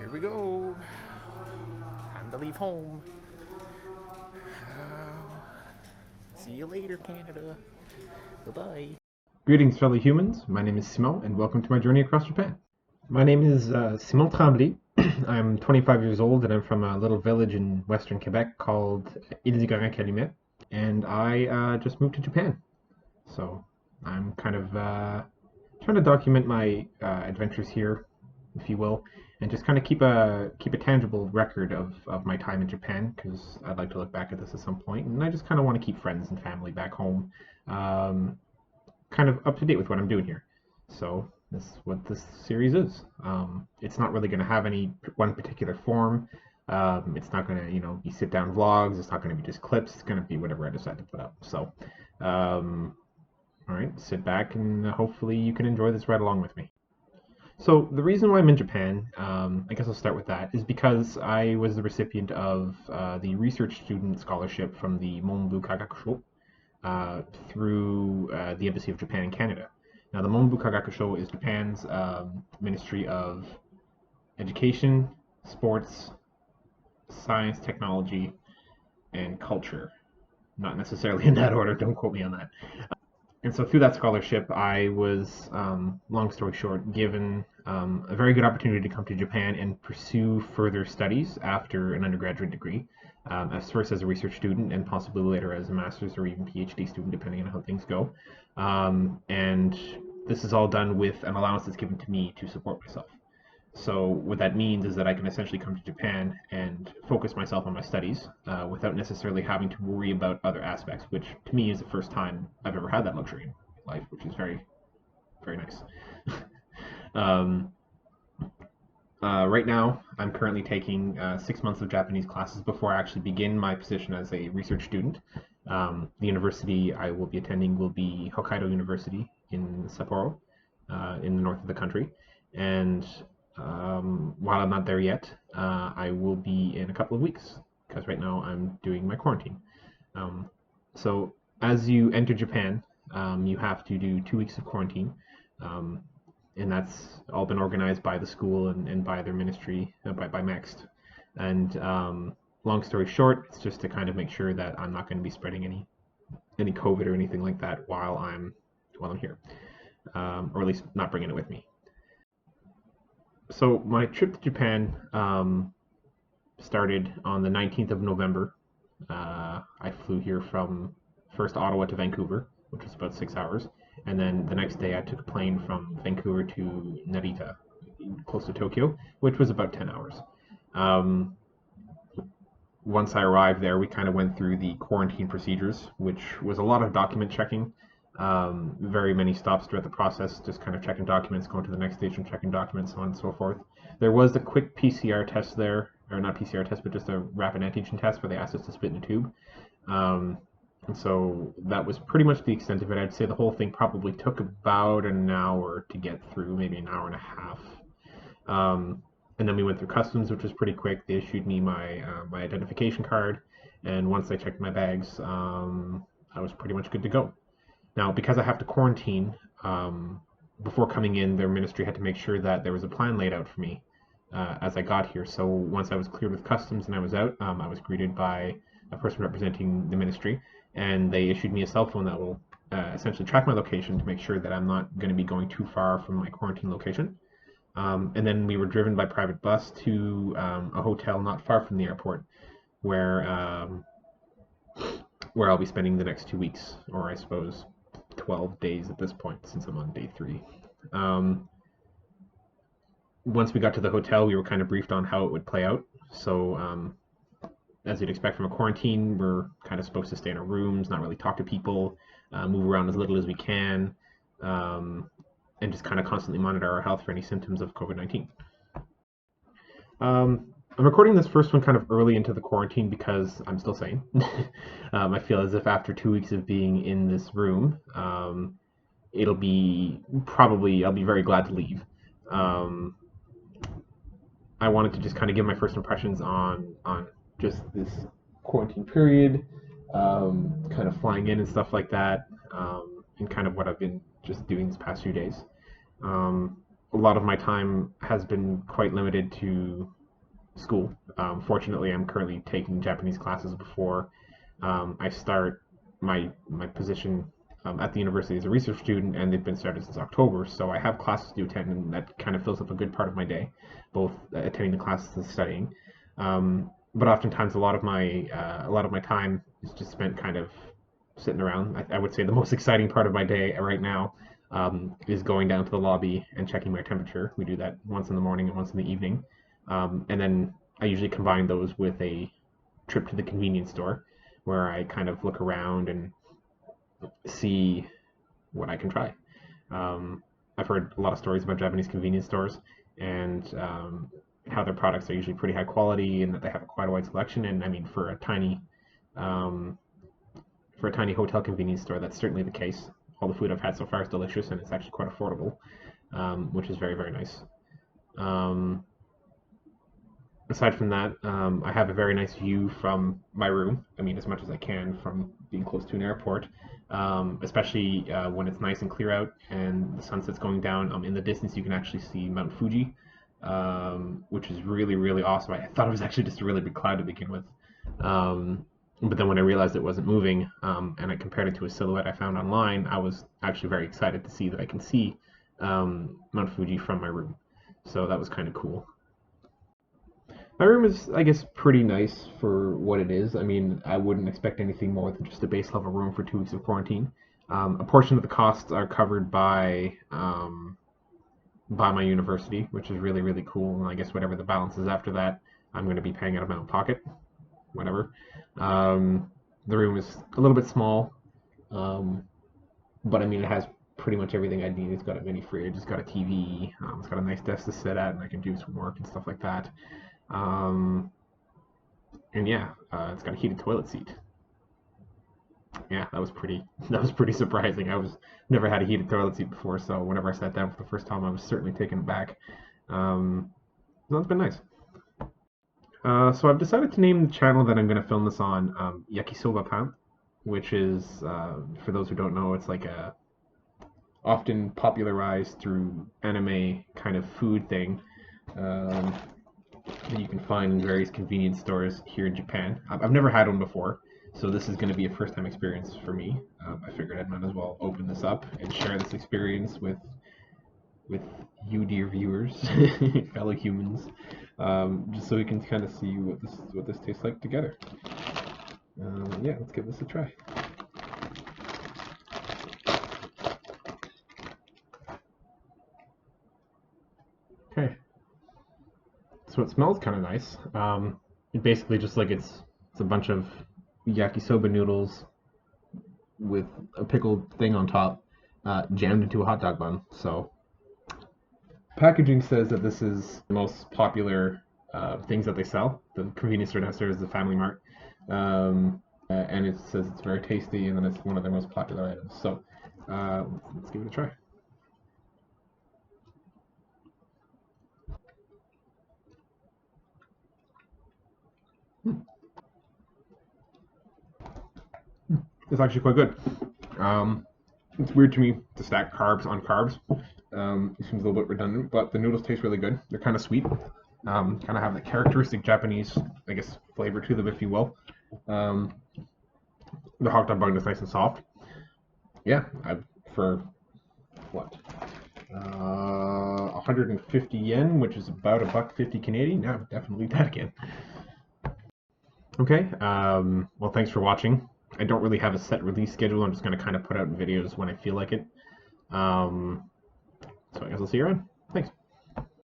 Here we go. Time to leave home. See you later, Canada. Bye-bye. Greetings, fellow humans. My name is Simon, and welcome to my journey across Japan. My name is Simon Tremblay. I'm 25 years old, and I'm from a little village in western Quebec called Île-du-Garin-Calumet, and I just moved to Japan. So I'm kind of trying to document my adventures here, if you will, and just kind of keep a tangible record of my time in Japan, because I'd like to look back at this at some point, and I just kind of want to keep friends and family back home. Kind of up to date with what I'm doing here. So this is what this series is. It's not really going to have any one particular form. It's not going to, be sit down vlogs. It's not going to be just clips. It's going to be whatever I decide to put up. So, all right, sit back and hopefully you can enjoy this right along with me. So the reason why I'm in Japan, I guess I'll start with that, is because I was the recipient of the research student scholarship from the Monbu Kagakusho, through the Embassy of Japan in Canada. Now, the Monbu Kagakusho is Japan's Ministry of Education, Sports, Science, Technology, and Culture. Not necessarily in that order, don't quote me on that. And so through that scholarship, I was, long story short, given a very good opportunity to come to Japan and pursue further studies after an undergraduate degree, as first as a research student and possibly later as a master's or even PhD student, depending on how things go. And this is all done with an allowance that's given to me to support myself. So what that means is that I can essentially come to Japan and focus myself on my studies without necessarily having to worry about other aspects, which to me is the first time I've ever had that luxury in life, which is very, very nice. um, right now, I'm currently taking 6 months of Japanese classes before I actually begin my position as a research student. The university I will be attending will be Hokkaido University in Sapporo, in the north of the country. And while I'm not there yet, I will be in a couple of weeks, because right now I'm doing my quarantine. So as you enter Japan, you have to do 2 weeks of quarantine. And that's all been organized by the school and by their ministry, by MEXT. And long story short, it's just to kind of make sure that I'm not going to be spreading any COVID or anything like that while I'm here, or at least not bringing it with me. So my trip to Japan started on the 19th of November. I flew here from first Ottawa to Vancouver, which was about 6 hours. And then the next day I took a plane from Vancouver to Narita, close to Tokyo, which was about 10 hours. Once I arrived there, we kind of went through the quarantine procedures, which was a lot of document checking. Very many stops throughout the process, just kind of checking documents, going to the next station, checking documents, so on and so forth. There was a quick PCR test there, or not PCR test, but just a rapid antigen test where they asked us to spit in a tube. And so that was pretty much the extent of it. I'd say the whole thing probably took about an hour to get through, maybe an hour and a half. And then we went through customs, which was pretty quick. They issued me my identification card, and once they checked my bags, I was pretty much good to go. Now, because I have to quarantine, before coming in, their ministry had to make sure that there was a plan laid out for me as I got here. So once I was cleared with customs and I was out, I was greeted by a person representing the ministry, and they issued me a cell phone that will essentially track my location to make sure that I'm not going to be going too far from my quarantine location. And then we were driven by private bus to a hotel not far from the airport, where I'll be spending the next 2 weeks, or I suppose 12 days at this point, since I'm on day 3. Once we got to the hotel, we were kind of briefed on how it would play out. So as you'd expect from a quarantine, we're kind of supposed to stay in our rooms, not really talk to people, move around as little as we can, and just kind of constantly monitor our health for any symptoms of COVID-19. I'm recording this first one kind of early into the quarantine because I'm still sane. I feel as if after 2 weeks of being in this room, I'll be very glad to leave. I wanted to just kind of give my first impressions on just this quarantine period, kind of flying in and stuff like that, and kind of what I've been just doing these past few days. A lot of my time has been quite limited to school. Fortunately, I'm currently taking Japanese classes before I start my position at the university as a research student, and they've been started since October. So I have classes to attend, and that kind of fills up a good part of my day, both attending the classes and studying. But oftentimes, a lot of my time is just spent kind of sitting around. I would say the most exciting part of my day right now is going down to the lobby and checking my temperature. We do that once in the morning and once in the evening. And then I usually combine those with a trip to the convenience store where I kind of look around and see what I can try. I've heard a lot of stories about Japanese convenience stores and how their products are usually pretty high quality and that they have quite a wide selection. And I mean, um, for a tiny hotel convenience store, that's certainly the case. All the food I've had so far is delicious and it's actually quite affordable, which is very, very nice. Um, Aside from that, I have a very nice view from my room. I mean, as much as I can from being close to an airport, especially when it's nice and clear out and the sunset's going down. In the distance, you can actually see Mount Fuji, which is really, really awesome. I thought it was actually just a really big cloud to begin with. But then when I realized it wasn't moving, and I compared it to a silhouette I found online, I was actually very excited to see that I can see Mount Fuji from my room. So that was kind of cool. My room is, I guess, pretty nice for what it is. I mean, I wouldn't expect anything more than just a base level room for 2 weeks of quarantine. A portion of the costs are covered by my university, which is really, really cool. And I guess whatever the balance is after that, I'm going to be paying out of my own pocket, whatever. The room is a little bit small, um, but I mean, it has pretty much everything I need. It's got a mini fridge, it's got a TV, it's got a nice desk to sit at, and I can do some work and stuff like that. Um, and yeah, it's got a heated toilet seat. Yeah, that was pretty that was pretty surprising. I was never had a heated toilet seat before, so whenever I sat down for the first time, I was certainly taken aback. Um, so that's been nice. So I've decided to name the channel that I'm going to film this on YakisobaPan, which is, for those who don't know, it's like a often popularized through anime kind of food thing. Um, that you can find in various convenience stores here in Japan. I've never had one before, so this is going to be a first-time experience for me. I figured I might as well open this up and share this experience with you, dear viewers, fellow humans, just so we can kind of see what this tastes like together. Yeah, let's give this a try. Okay. So it smells kind of nice. It basically just like it's a bunch of yakisoba noodles with a pickled thing on top, jammed into a hot dog bun. So packaging says that this is the most popular things that they sell. The convenience store downstairs is the Family Mart, and it says it's very tasty and then it's one of their most popular items. So let's give it a try. It's actually quite good. It's weird to me to stack carbs on carbs. It seems a little bit redundant, but the noodles taste really good. They're kind of sweet. Kind of have the characteristic Japanese, I guess, flavor to them, if you will. Um, the hot dog bun is nice and soft. Yeah, for what? 150 yen, which is about a buck 50 Canadian. Yeah, definitely that again. Okay. Well, thanks for watching. I don't really have a set release schedule. I'm just going to kind of put out videos when I feel like it. So I guess I'll see you around. Thanks.